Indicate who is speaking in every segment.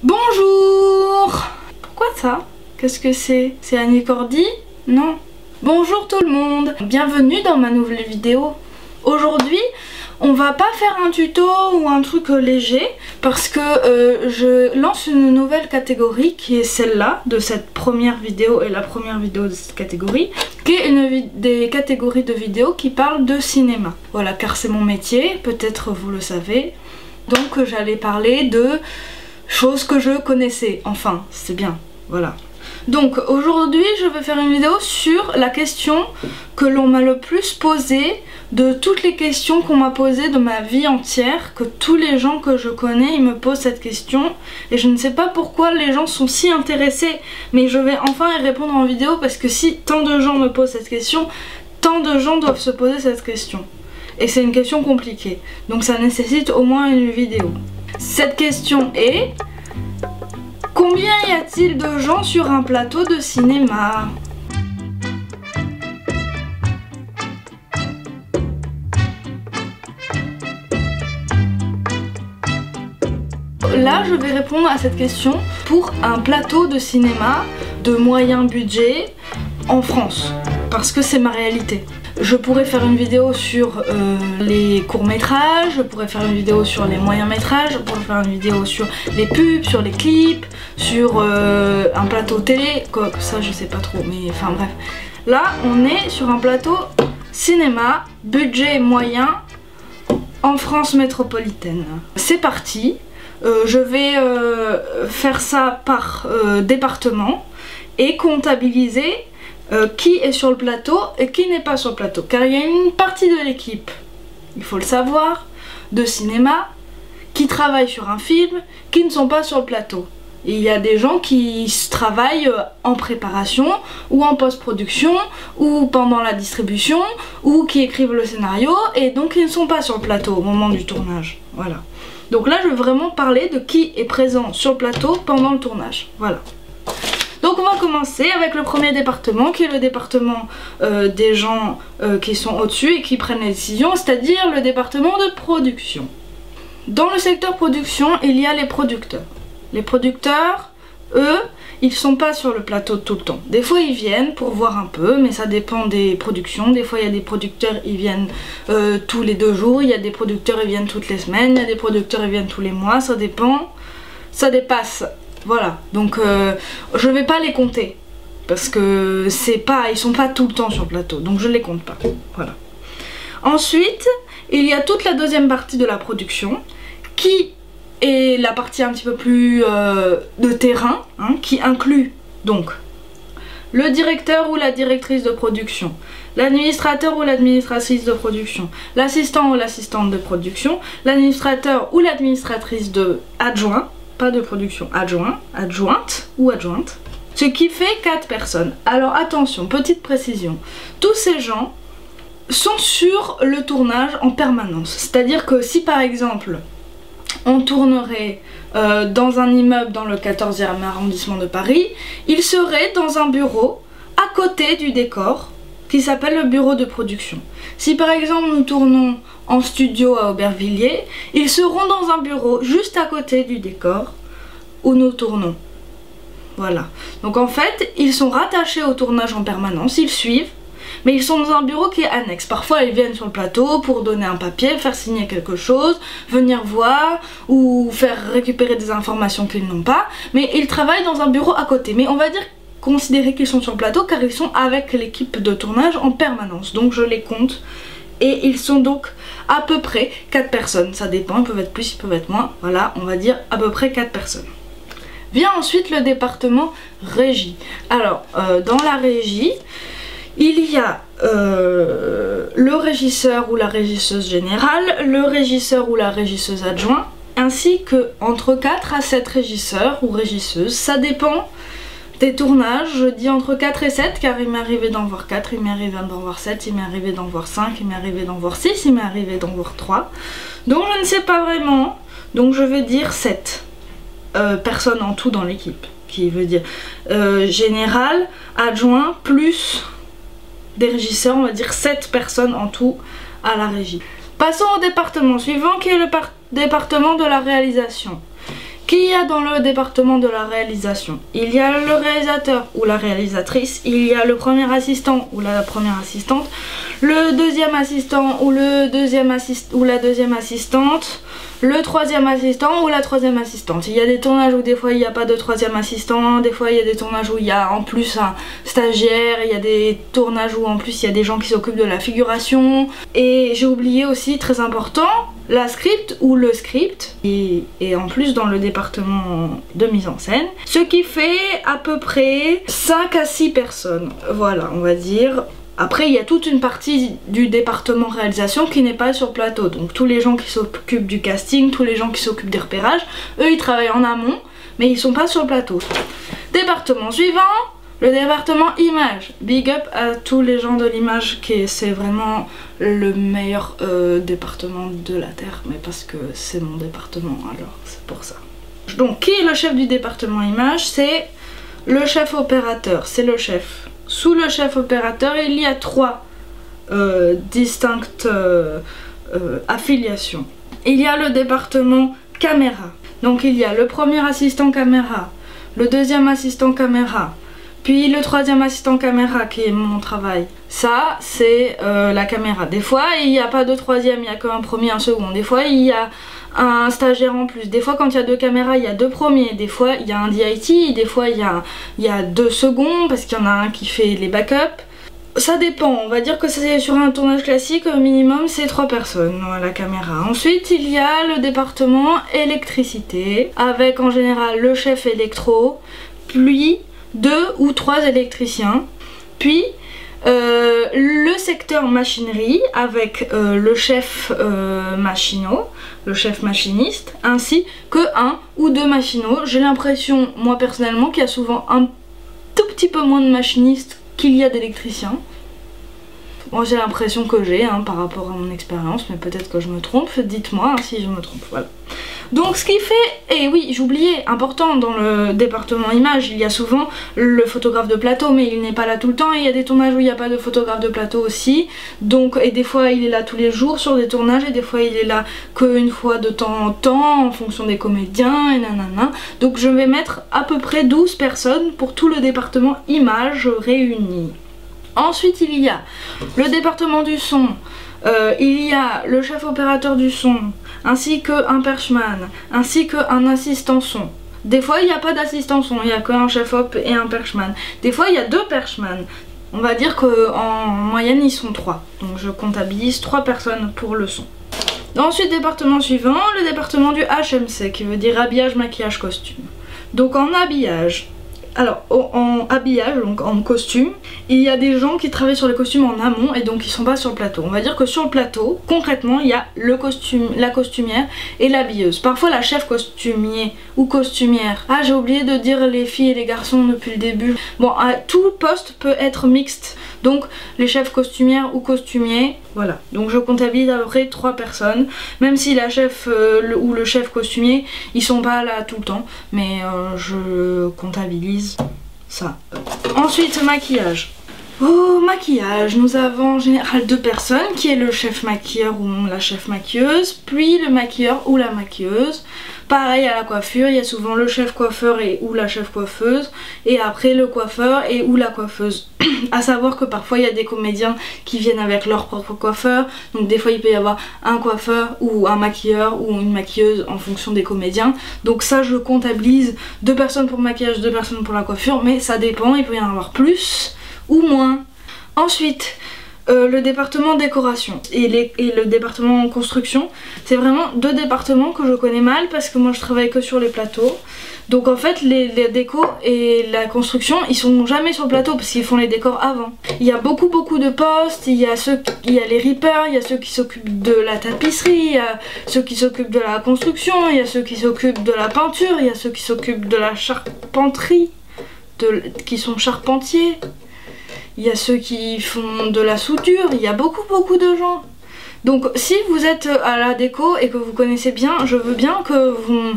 Speaker 1: Bonjour! Pourquoi ça? Qu'est-ce que c'est? C'est Annie Cordy? Non. Bonjour tout le monde! Bienvenue dans ma nouvelle vidéo. Aujourd'hui, on va pas faire un tuto ou un truc léger parce que je lance une nouvelle catégorie qui est celle-là, de cette première vidéo et la première vidéo de cette catégorie, qui est des catégories de vidéos qui parlent de cinéma. Voilà, car c'est mon métier, peut-être vous le savez. Donc j'allais parler de choses que je connaissais, enfin, c'est bien, voilà. Donc aujourd'hui je vais faire une vidéo sur la question que l'on m'a le plus posée, de toutes les questions qu'on m'a posées de ma vie entière, que tous les gens que je connais ils me posent cette question et je ne sais pas pourquoi les gens sont si intéressés, mais je vais enfin y répondre en vidéo parce que si tant de gens me posent cette question, tant de gens doivent se poser cette question et c'est une question compliquée, donc ça nécessite au moins une vidéo. Cette question est: combien y a-t-il de gens sur un plateau de cinéma? Là, je vais répondre à cette question pour un plateau de cinéma de moyen budget en France, parce que c'est ma réalité. Je pourrais faire une vidéo sur les courts-métrages, je pourrais faire une vidéo sur les moyens-métrages, je pourrais faire une vidéo sur les pubs, sur les clips, sur un plateau télé, quoi, ça je sais pas trop, mais enfin bref. Là, on est sur un plateau cinéma, budget moyen, en France métropolitaine. C'est parti, je vais faire ça par département et comptabiliser qui est sur le plateau et qui n'est pas sur le plateau, car il y a une partie de l'équipe, il faut le savoir, de cinéma qui travaillent sur un film qui ne sont pas sur le plateau. Et il y a des gens qui travaillent en préparation ou en post-production ou pendant la distribution ou qui écrivent le scénario et donc ils ne sont pas sur le plateau au moment du tournage. Voilà. Donc là je veux vraiment parler de qui est présent sur le plateau pendant le tournage. Voilà. Donc on va commencer avec le premier département qui est le département des gens qui sont au-dessus et qui prennent les décisions, c'est-à-dire le département de production. Dans le secteur production, il y a les producteurs. Les producteurs, eux, ils sont pas sur le plateau tout le temps. Des fois ils viennent pour voir un peu, mais ça dépend des productions. Des fois il y a des producteurs, ils viennent tous les 2 jours, il y a des producteurs, ils viennent toutes les semaines, il y a des producteurs, ils viennent tous les mois, ça dépend, ça dépasse. Voilà, donc je vais pas les compter parce que ils sont pas tout le temps sur le plateau, donc je les compte pas. Voilà. Ensuite, il y a toute la deuxième partie de la production qui est la partie un petit peu plus de terrain, hein, qui inclut donc le directeur ou la directrice de production, l'administrateur ou l'administratrice de production, l'assistant ou l'assistante de production, l'administrateur ou l'administratrice de adjoint, pas de production, adjointe ou adjointe, ce qui fait 4 personnes. Alors attention, petite précision, tous ces gens sont sur le tournage en permanence, c'est-à-dire que si par exemple on tournerait dans un immeuble dans le 14e arrondissement de Paris, ils seraient dans un bureau à côté du décor qui s'appelle le bureau de production. Si par exemple nous tournons en studio à Aubervilliers, ils seront dans un bureau juste à côté du décor où nous tournons. Voilà. Donc en fait, ils sont rattachés au tournage en permanence, ils suivent, mais ils sont dans un bureau qui est annexe. Parfois ils viennent sur le plateau pour donner un papier, faire signer quelque chose, venir voir ou faire récupérer des informations qu'ils n'ont pas, mais ils travaillent dans un bureau à côté. Mais on va dire considérer qu'ils sont sur le plateau car ils sont avec l'équipe de tournage en permanence, donc je les compte et ils sont donc à peu près 4 personnes, ça dépend, ils peuvent être plus, ils peuvent être moins, voilà, on va dire à peu près 4 personnes. Vient ensuite le département régie. Alors dans la régie, il y a le régisseur ou la régisseuse générale, le régisseur ou la régisseuse adjoint, ainsi que entre 4 à 7 régisseurs ou régisseuses, ça dépend des tournages. Je dis entre 4 et 7 car il m'est arrivé d'en voir 4, il m'est arrivé d'en voir 7, il m'est arrivé d'en voir 5, il m'est arrivé d'en voir 6, il m'est arrivé d'en voir 3. Donc je ne sais pas vraiment, donc je vais dire 7 personnes en tout dans l'équipe, qui veut dire général, adjoint, plus des régisseurs, on va dire 7 personnes en tout à la régie. Passons au département suivant qui est le département de la réalisation. Qu'il y a dans le département de la réalisation? Il y a le réalisateur ou la réalisatrice, il y a le premier assistant ou la première assistante, le deuxième assistant ou la deuxième assistante, le troisième assistant ou la troisième assistante. Il y a des tournages où des fois il n'y a pas de troisième assistant, des fois il y a des tournages où il y a en plus un stagiaire, il y a des tournages où en plus il y a des gens qui s'occupent de la figuration. Et j'ai oublié aussi, très important, la script ou le script, et en plus dans le département de mise en scène, ce qui fait à peu près 5 à 6 personnes, voilà, on va dire. Après il y a toute une partie du département réalisation qui n'est pas sur plateau, donc tous les gens qui s'occupent du casting, tous les gens qui s'occupent des repérages, eux ils travaillent en amont, mais ils sont pas sur le plateau. Département suivant, le département image. Big up à tous les gens de l'image, c'est vraiment le meilleur département de la Terre, mais parce que c'est mon département, alors c'est pour ça. Donc qui est le chef du département image? C'est le chef opérateur, c'est le chef. Sous le chef opérateur, il y a 3 distinctes affiliations. Il y a le département caméra. Donc il y a le premier assistant caméra, le deuxième assistant caméra, puis le troisième assistant caméra qui est mon travail. Ça, c'est la caméra. Des fois, il n'y a pas de troisième, il n'y a qu'un premier, un second. Des fois, il y a un stagiaire en plus. Des fois, quand il y a 2 caméras, il y a 2 premiers. Des fois, il y a un DIT. Des fois, il y a 2 seconds parce qu'il y en a un qui fait les backups. Ça dépend. On va dire que c'est sur un tournage classique, au minimum, c'est 3 personnes à la caméra. Ensuite, il y a le département électricité avec en général le chef électro, puis 2 ou 3 électriciens, puis le secteur machinerie avec le chef machinot, le chef machiniste, ainsi que 1 ou 2 machinots. J'ai l'impression, moi personnellement, qu'il y a souvent un tout petit peu moins de machinistes qu'il y a d'électriciens. Moi j'ai l'impression que j'ai par rapport à mon expérience, mais peut-être que je me trompe, dites-moi si je me trompe, voilà. Donc ce qui fait, et oui j'oubliais, important dans le département image, il y a souvent le photographe de plateau, mais il n'est pas là tout le temps, et il y a des tournages où il n'y a pas de photographe de plateau aussi, donc, et des fois il est là tous les jours sur des tournages, et des fois il est là qu'une fois de temps en temps, en fonction des comédiens, et nanana. Donc je vais mettre à peu près 12 personnes pour tout le département image réuni. Ensuite il y a le département du son, il y a le chef opérateur du son, ainsi qu'un perchman, ainsi qu'un assistant son. Des fois il n'y a pas d'assistant son, il n'y a qu'un chef op et un perchman. Des fois il y a 2 perchman. On va dire qu'en moyenne ils sont 3. Donc je comptabilise 3 personnes pour le son. Ensuite département suivant, le département du HMC, qui veut dire habillage, maquillage, costume. Donc en habillage, alors en habillage, donc en costume, il y a des gens qui travaillent sur les costumes en amont et donc ils sont pas sur le plateau. On va dire que sur le plateau, concrètement, il y a le costume, la costumière et l'habilleuse. Parfois la chef costumier ou costumière. Ah, j'ai oublié de dire les filles et les garçons depuis le début. Bon, tout poste peut être mixte. Donc les chefs costumières ou costumiers, voilà. Donc je comptabilise à peu près 3 personnes, même si la chef ou le chef costumier, ils sont pas là tout le temps, mais je comptabilise ça. Ensuite maquillage. Au maquillage, nous avons en général 2 personnes, qui est le chef maquilleur ou la chef maquilleuse, puis le maquilleur ou la maquilleuse. Pareil à la coiffure, il y a souvent le chef coiffeur et ou la chef coiffeuse, et après le coiffeur et ou la coiffeuse. À savoir que parfois il y a des comédiens qui viennent avec leur propre coiffeur, donc des fois il peut y avoir un coiffeur ou un maquilleur ou une maquilleuse en fonction des comédiens. Donc ça je comptabilise 2 personnes pour le maquillage, 2 personnes pour la coiffure, mais ça dépend, il peut y en avoir plus ou moins. Ensuite, le département décoration et le département construction, c'est vraiment 2 départements que je connais mal parce que moi je travaille que sur les plateaux. Donc en fait les décos et la construction ils sont jamais sur le plateau parce qu'ils font les décors avant. Il y a beaucoup de postes, il y a les rippers, il y a ceux qui s'occupent de la tapisserie, il y a ceux qui s'occupent de la construction, il y a ceux qui s'occupent de la peinture, il y a ceux qui s'occupent de la charpenterie, qui sont charpentiers. Il y a ceux qui font de la soudure, il y a beaucoup de gens. Donc si vous êtes à la déco et que vous connaissez bien, je veux bien que vous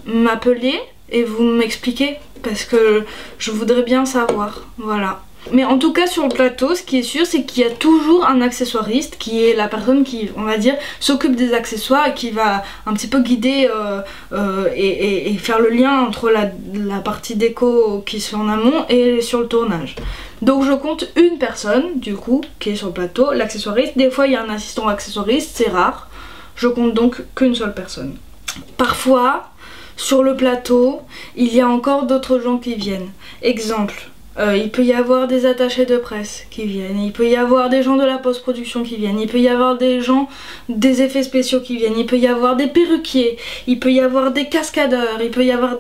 Speaker 1: m'appeliez et vous m'expliquez parce que je voudrais bien savoir, voilà. Mais en tout cas sur le plateau, ce qui est sûr, c'est qu'il y a toujours un accessoiriste qui est la personne qui, on va dire, s'occupe des accessoires et qui va un petit peu guider et faire le lien entre la partie déco qui se fait en amont et sur le tournage. Donc je compte une personne du coup qui est sur le plateau, l'accessoiriste. Des fois il y a un assistant accessoiriste, c'est rare. Je compte donc qu'une seule personne. Parfois, sur le plateau, il y a encore d'autres gens qui viennent. Exemple. Il peut y avoir des attachés de presse qui viennent, il peut y avoir des gens de la post-production qui viennent, il peut y avoir des gens des effets spéciaux qui viennent, il peut y avoir des perruquiers, il peut y avoir des cascadeurs, il peut y avoir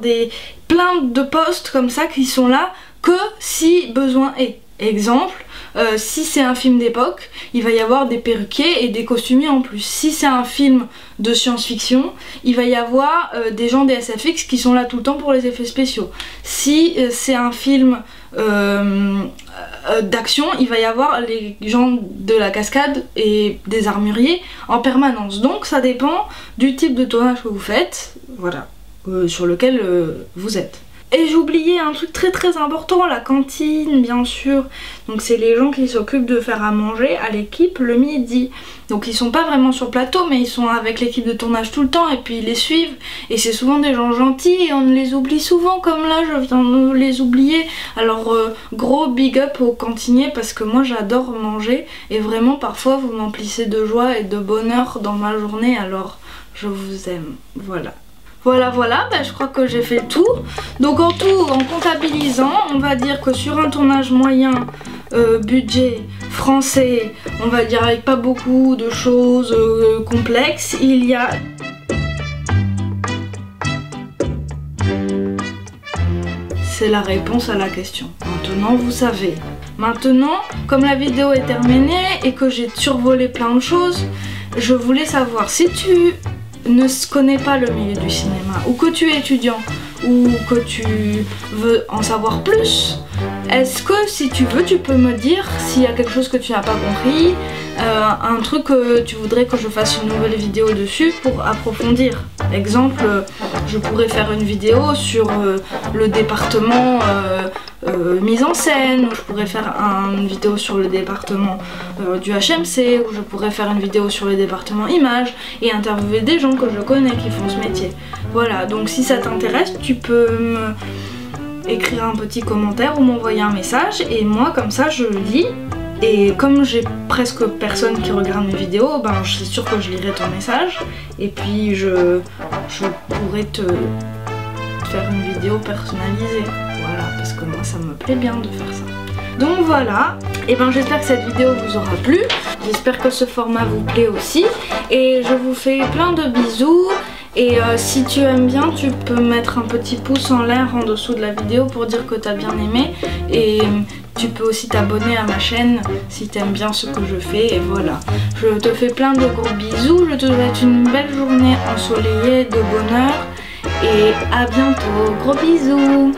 Speaker 1: plein de postes comme ça qui sont là que si besoin est. Exemple, si c'est un film d'époque, il va y avoir des perruquiers et des costumiers en plus. Si c'est un film de science-fiction, il va y avoir des gens des SFX qui sont là tout le temps pour les effets spéciaux. Si c'est un film d'action, il va y avoir les gens de la cascade et des armuriers en permanence. Donc ça dépend du type de tournage que vous faites, voilà, sur lequel vous êtes. Et j'ai oublié un truc très important, la cantine bien sûr. Donc c'est les gens qui s'occupent de faire à manger à l'équipe le midi. Donc ils sont pas vraiment sur le plateau mais ils sont avec l'équipe de tournage tout le temps et puis ils les suivent. Et c'est souvent des gens gentils et on les oublie souvent comme là je viens de les oublier. Alors gros big up aux cantiniers parce que moi j'adore manger et vraiment parfois vous m'emplissez de joie et de bonheur dans ma journée, alors je vous aime, voilà. Voilà, bah, je crois que j'ai fait le tour. Donc en tout, en comptabilisant, on va dire que sur un tournage moyen, budget français, on va dire avec pas beaucoup de choses complexes, il y a... C'est la réponse à la question. Maintenant, vous savez. Maintenant, comme la vidéo est terminée et que j'ai survolé plein de choses, je voulais savoir si tu ne connais pas le milieu du cinéma ou que tu es étudiant ou que tu veux en savoir plus, est-ce que si tu veux tu peux me dire s'il y a quelque chose que tu n'as pas compris, un truc que tu voudrais que je fasse une nouvelle vidéo dessus pour approfondir. Exemple, je pourrais faire une vidéo sur le département mise en scène, ou je pourrais faire une vidéo sur le département du HMC, ou je pourrais faire une vidéo sur le département image et interviewer des gens que je connais qui font ce métier. Voilà, donc si ça t'intéresse, tu peux me écrire un petit commentaire ou m'envoyer un message et moi comme ça je le lis. Et comme j'ai presque personne qui regarde mes vidéos, ben c'est sûr que je lirai ton message et puis je pourrais te faire une vidéo personnalisée. Voilà, parce que moi ça me plaît bien de faire ça. Donc voilà, et ben j'espère que cette vidéo vous aura plu, j'espère que ce format vous plaît aussi et je vous fais plein de bisous. Et si tu aimes bien, tu peux mettre un petit pouce en l'air en dessous de la vidéo pour dire que tu as bien aimé. Et tu peux aussi t'abonner à ma chaîne si tu aimes bien ce que je fais. Et voilà, je te fais plein de gros bisous. Je te souhaite une belle journée ensoleillée de bonheur. Et à bientôt. Gros bisous.